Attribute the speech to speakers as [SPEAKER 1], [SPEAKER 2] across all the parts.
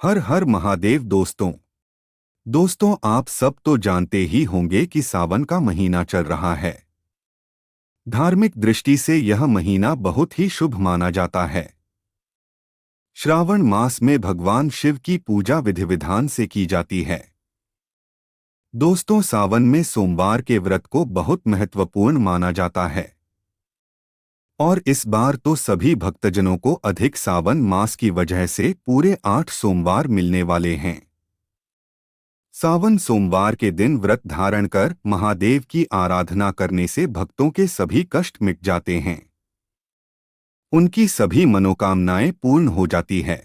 [SPEAKER 1] हर हर महादेव दोस्तों आप सब तो जानते ही होंगे कि सावन का महीना चल रहा है। धार्मिक दृष्टि से यह महीना बहुत ही शुभ माना जाता है। श्रावण मास में भगवान शिव की पूजा विधि विधान से की जाती है। दोस्तों सावन में सोमवार के व्रत को बहुत महत्वपूर्ण माना जाता है और इस बार तो सभी भक्तजनों को अधिक सावन मास की वजह से पूरे 8 सोमवार मिलने वाले हैं। सावन सोमवार के दिन व्रत धारण कर महादेव की आराधना करने से भक्तों के सभी कष्ट मिट जाते हैं। उनकी सभी मनोकामनाएं पूर्ण हो जाती है।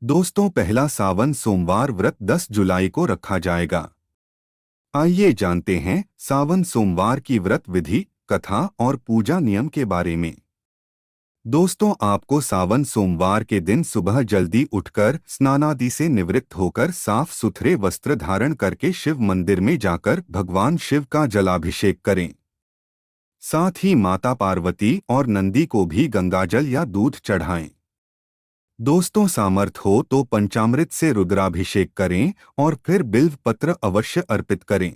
[SPEAKER 1] दोस्तों पहला सावन सोमवार व्रत 10 जुलाई को रखा जाएगा। आइए जानते हैं सावन सोमवार की व्रत विधि, कथा और पूजा नियम के बारे में। दोस्तों आपको सावन सोमवार के दिन सुबह जल्दी उठकर स्नानादि से निवृत्त होकर साफ सुथरे वस्त्र धारण करके शिव मंदिर में जाकर भगवान शिव का जलाभिषेक करें। साथ ही माता पार्वती और नंदी को भी गंगाजल या दूध चढ़ाएं। दोस्तों सामर्थ हो तो पंचामृत से रुद्राभिषेक करें और फिर बिल्व पत्र अवश्य अर्पित करें।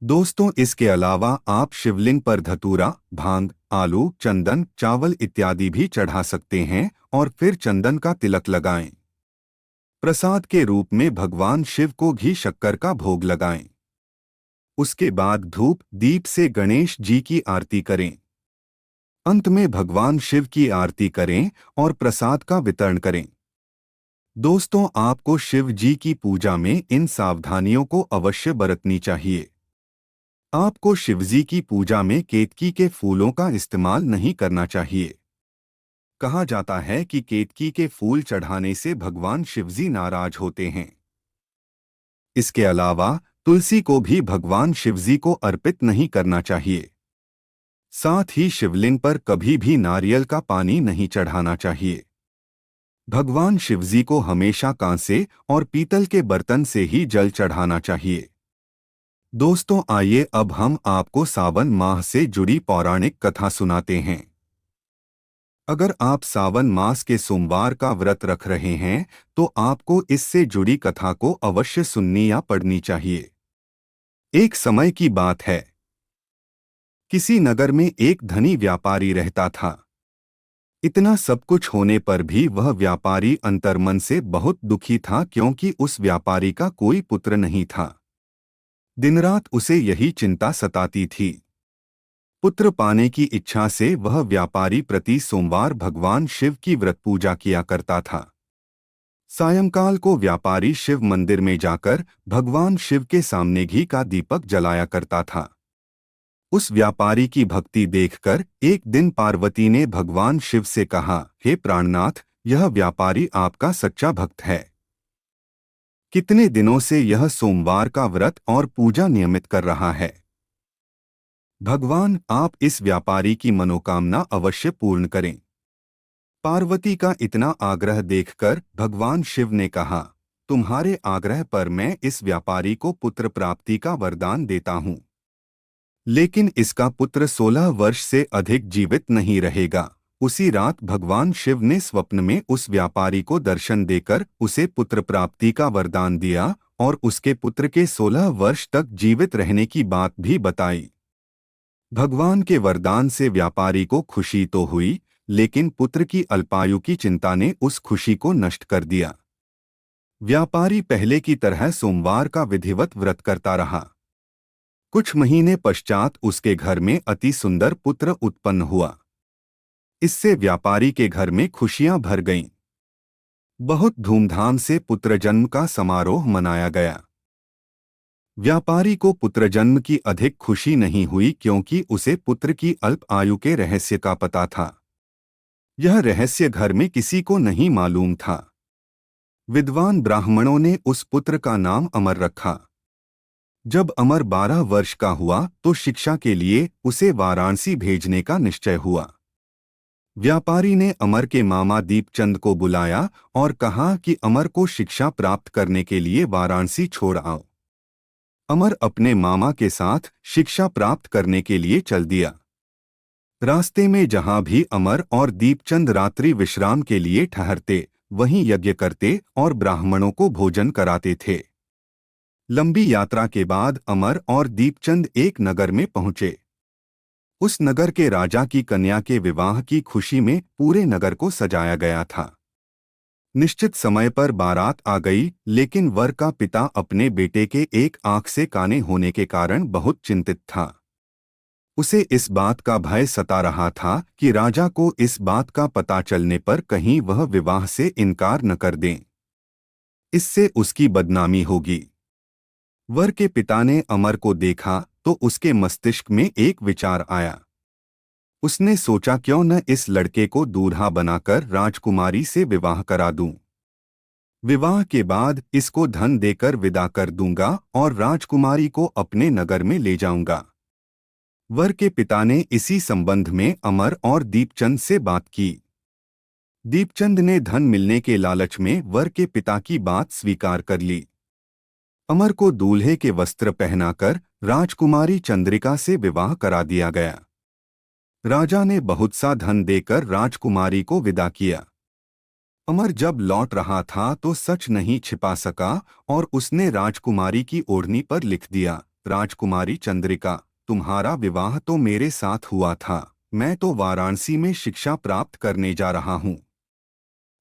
[SPEAKER 1] दोस्तों इसके अलावा आप शिवलिंग पर धतूरा, भांग, आलू, चंदन, चावल इत्यादि भी चढ़ा सकते हैं और फिर चंदन का तिलक लगाएं। प्रसाद के रूप में भगवान शिव को घी शक्कर का भोग लगाएं। उसके बाद धूप दीप से गणेश जी की आरती करें। अंत में भगवान शिव की आरती करें और प्रसाद का वितरण करें। दोस्तों आपको शिव जी की पूजा में इन सावधानियों को अवश्य बरतनी चाहिए। आपको शिवजी की पूजा में केतकी के फूलों का इस्तेमाल नहीं करना चाहिए। कहा जाता है कि केतकी के फूल चढ़ाने से भगवान शिवजी नाराज होते हैं। इसके अलावा तुलसी को भी भगवान शिवजी को अर्पित नहीं करना चाहिए। साथ ही शिवलिंग पर कभी भी नारियल का पानी नहीं चढ़ाना चाहिए। भगवान शिवजी को हमेशा कांसे और पीतल के बर्तन से ही जल चढ़ाना चाहिए। दोस्तों आइए अब हम आपको सावन माह से जुड़ी पौराणिक कथा सुनाते हैं। अगर आप सावन मास के सोमवार का व्रत रख रहे हैं तो आपको इससे जुड़ी कथा को अवश्य सुननी या पढ़नी चाहिए। एक समय की बात है। किसी नगर में एक धनी व्यापारी रहता था। इतना सब कुछ होने पर भी वह व्यापारी अंतर्मन से बहुत दुखी था क्योंकि उस व्यापारी का कोई पुत्र नहीं था। दिन रात उसे यही चिंता सताती थी। पुत्र पाने की इच्छा से वह व्यापारी प्रति सोमवार भगवान शिव की व्रत पूजा किया करता था। सायंकाल को व्यापारी शिव मंदिर में जाकर भगवान शिव के सामने घी का दीपक जलाया करता था। उस व्यापारी की भक्ति देखकर एक दिन पार्वती ने भगवान शिव से कहा, हे प्राणनाथ, यह व्यापारी आपका सच्चा भक्त है। कितने दिनों से यह सोमवार का व्रत और पूजा नियमित कर रहा है। भगवान आप इस व्यापारी की मनोकामना अवश्य पूर्ण करें। पार्वती का इतना आग्रह देखकर भगवान शिव ने कहा, तुम्हारे आग्रह पर मैं इस व्यापारी को पुत्र प्राप्ति का वरदान देता हूँ, लेकिन इसका पुत्र 16 वर्ष से अधिक जीवित नहीं रहेगा। उसी रात भगवान शिव ने स्वप्न में उस व्यापारी को दर्शन देकर उसे पुत्र प्राप्ति का वरदान दिया और उसके पुत्र के 16 वर्ष तक जीवित रहने की बात भी बताई। भगवान के वरदान से व्यापारी को खुशी तो हुई, लेकिन पुत्र की अल्पायु की चिंता ने उस खुशी को नष्ट कर दिया। व्यापारी पहले की तरह सोमवार का विधिवत व्रत करता रहा। कुछ महीने पश्चात उसके घर में अति सुंदर पुत्र उत्पन्न हुआ। इससे व्यापारी के घर में खुशियां भर गईं। बहुत धूमधाम से पुत्र जन्म का समारोह मनाया गया। व्यापारी को पुत्र जन्म की अधिक खुशी नहीं हुई क्योंकि उसे पुत्र की अल्प आयु के रहस्य का पता था। यह रहस्य घर में किसी को नहीं मालूम था। विद्वान ब्राह्मणों ने उस पुत्र का नाम अमर रखा। जब अमर 12 वर्ष का हुआ तो शिक्षा के लिए उसे वाराणसी भेजने का निश्चय हुआ। व्यापारी ने अमर के मामा दीपचंद को बुलाया और कहा कि अमर को शिक्षा प्राप्त करने के लिए वाराणसी छोड़ आओ। अमर अपने मामा के साथ शिक्षा प्राप्त करने के लिए चल दिया। रास्ते में जहां भी अमर और दीपचंद रात्रि विश्राम के लिए ठहरते, वहीं यज्ञ करते और ब्राह्मणों को भोजन कराते थे। लंबी यात्रा के बाद अमर और दीपचंद एक नगर में पहुंचे। उस नगर के राजा की कन्या के विवाह की खुशी में पूरे नगर को सजाया गया था। निश्चित समय पर बारात आ गई, लेकिन वर का पिता अपने बेटे के एक आंख से काने होने के कारण बहुत चिंतित था। उसे इस बात का भय सता रहा था कि राजा को इस बात का पता चलने पर कहीं वह विवाह से इनकार न कर दें। इससे उसकी बदनामी होगी। वर के पिता ने अमर को देखा तो उसके मस्तिष्क में एक विचार आया। उसने सोचा, क्यों न इस लड़के को दूल्हा बनाकर राजकुमारी से विवाह करा दूं। विवाह के बाद इसको धन देकर विदा कर दूंगा और राजकुमारी को अपने नगर में ले जाऊंगा। वर के पिता ने इसी संबंध में अमर और दीपचंद से बात की। दीपचंद ने धन मिलने के लालच में वर के पिता की बात स्वीकार कर ली। अमर को दूल्हे के वस्त्र पहनाकर राजकुमारी चंद्रिका से विवाह करा दिया गया। राजा ने बहुत सा धन देकर राजकुमारी को विदा किया। अमर जब लौट रहा था तो सच नहीं छिपा सका और उसने राजकुमारी की ओढ़नी पर लिख दिया, राजकुमारी चंद्रिका, तुम्हारा विवाह तो मेरे साथ हुआ था। मैं तो वाराणसी में शिक्षा प्राप्त करने जा रहा हूँ।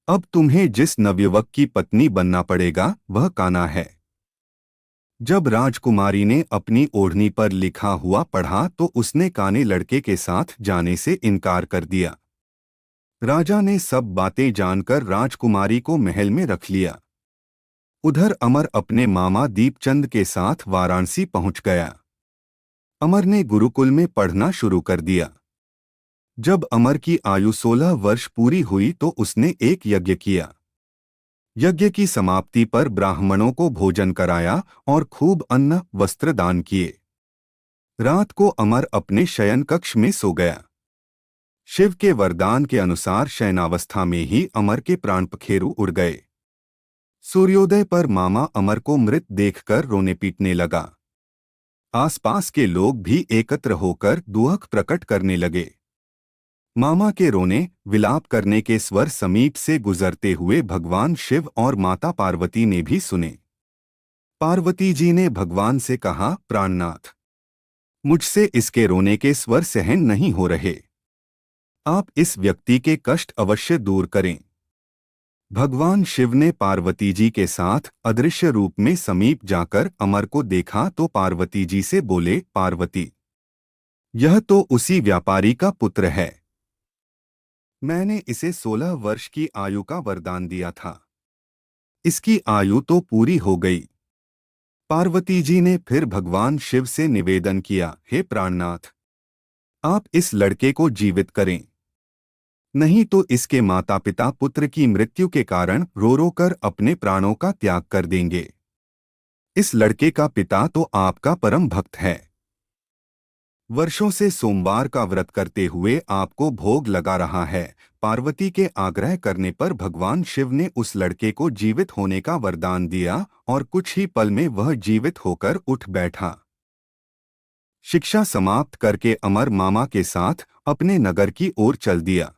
[SPEAKER 1] अब तुम्हें जिस नवयुवक की पत्नी बनना पड़ेगा वह कान्हा है। जब राजकुमारी ने अपनी ओढ़नी पर लिखा हुआ पढ़ा तो उसने काने लड़के के साथ जाने से इनकार कर दिया। राजा ने सब बातें जानकर राजकुमारी को महल में रख लिया। उधर अमर अपने मामा दीपचंद के साथ वाराणसी पहुंच गया। अमर ने गुरुकुल में पढ़ना शुरू कर दिया। जब अमर की आयु 16 वर्ष पूरी हुई तो उसने एक यज्ञ किया। यज्ञ की समाप्ति पर ब्राह्मणों को भोजन कराया और खूब अन्न वस्त्र दान किए। रात को अमर अपने शयन कक्ष में सो गया। शिव के वरदान के अनुसार शयनावस्था में ही अमर के प्राण पखेरु उड़ गए। सूर्योदय पर मामा अमर को मृत देखकर रोने पीटने लगा। आसपास के लोग भी एकत्र होकर दुख प्रकट करने लगे। मामा के रोने विलाप करने के स्वर समीप से गुजरते हुए भगवान शिव और माता पार्वती ने भी सुने। पार्वती जी ने भगवान से कहा, प्राणनाथ, मुझसे इसके रोने के स्वर सहन नहीं हो रहे। आप इस व्यक्ति के कष्ट अवश्य दूर करें। भगवान शिव ने पार्वती जी के साथ अदृश्य रूप में समीप जाकर अमर को देखा तो पार्वती जी से बोले, पार्वती, यह तो उसी व्यापारी का पुत्र है। मैंने इसे 16 वर्ष की आयु का वरदान दिया था। इसकी आयु तो पूरी हो गई। पार्वती जी ने फिर भगवान शिव से निवेदन किया, हे प्राणनाथ, आप इस लड़के को जीवित करें, नहीं तो इसके माता पिता पुत्र की मृत्यु के कारण रो रो कर अपने प्राणों का त्याग कर देंगे। इस लड़के का पिता तो आपका परम भक्त है। वर्षों से सोमवार का व्रत करते हुए आपको भोग लगा रहा है। पार्वती के आग्रह करने पर भगवान शिव ने उस लड़के को जीवित होने का वरदान दिया और कुछ ही पल में वह जीवित होकर उठ बैठा। शिक्षा समाप्त करके अमर मामा के साथ अपने नगर की ओर चल दिया।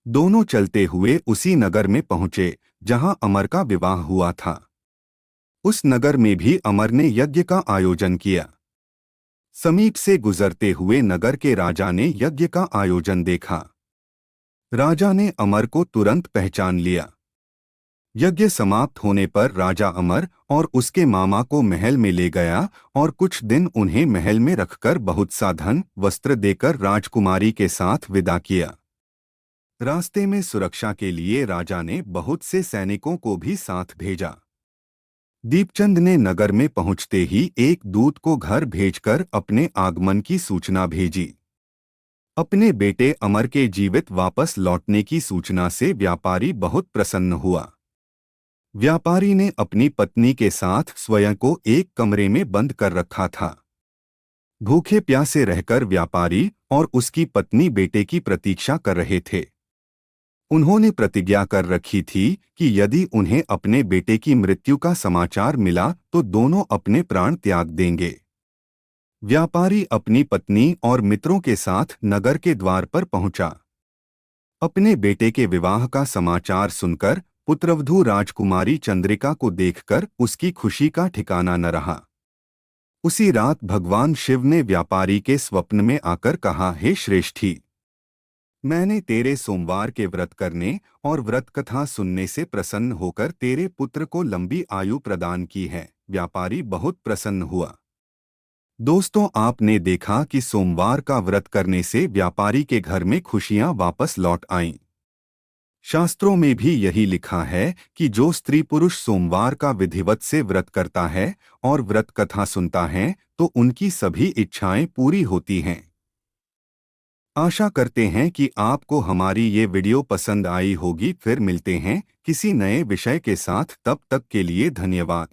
[SPEAKER 1] दोनों चलते हुए उसी नगर में पहुंचे जहां अमर का विवाह हुआ था। उस नगर में भी अमर ने यज्ञ का आयोजन किया। समीप से गुजरते हुए नगर के राजा ने यज्ञ का आयोजन देखा। राजा ने अमर को तुरंत पहचान लिया। यज्ञ समाप्त होने पर राजा अमर और उसके मामा को महल में ले गया और कुछ दिन उन्हें महल में रखकर बहुत सा धन वस्त्र देकर राजकुमारी के साथ विदा किया। रास्ते में सुरक्षा के लिए राजा ने बहुत से सैनिकों को भी साथ भेजा। दीपचंद ने नगर में पहुंचते ही एक दूत को घर भेजकर अपने आगमन की सूचना भेजी। अपने बेटे अमर के जीवित वापस लौटने की सूचना से व्यापारी बहुत प्रसन्न हुआ। व्यापारी ने अपनी पत्नी के साथ स्वयं को एक कमरे में बंद कर रखा था। भूखे प्यासे रहकर व्यापारी और उसकी पत्नी बेटे की प्रतीक्षा कर रहे थे। उन्होंने प्रतिज्ञा कर रखी थी कि यदि उन्हें अपने बेटे की मृत्यु का समाचार मिला तो दोनों अपने प्राण त्याग देंगे। व्यापारी अपनी पत्नी और मित्रों के साथ नगर के द्वार पर पहुंचा। अपने बेटे के विवाह का समाचार सुनकर पुत्रवधू राजकुमारी चंद्रिका को देखकर उसकी खुशी का ठिकाना न रहा। उसी रात भगवान शिव ने व्यापारी के स्वप्न में आकर कहा, हे श्रेष्ठी, मैंने तेरे सोमवार के व्रत करने और व्रत कथा सुनने से प्रसन्न होकर तेरे पुत्र को लंबी आयु प्रदान की है। व्यापारी बहुत प्रसन्न हुआ। दोस्तों, आपने देखा कि सोमवार का व्रत करने से व्यापारी के घर में खुशियां वापस लौट आईं। शास्त्रों में भी यही लिखा है कि जो स्त्री पुरुष सोमवार का विधिवत से व्रत करता है और व्रत कथा सुनता है तो उनकी सभी इच्छाएं पूरी होती हैं। आशा करते हैं कि आपको हमारी ये वीडियो पसंद आई होगी। फिर मिलते हैं किसी नए विषय के साथ। तब तक के लिए धन्यवाद।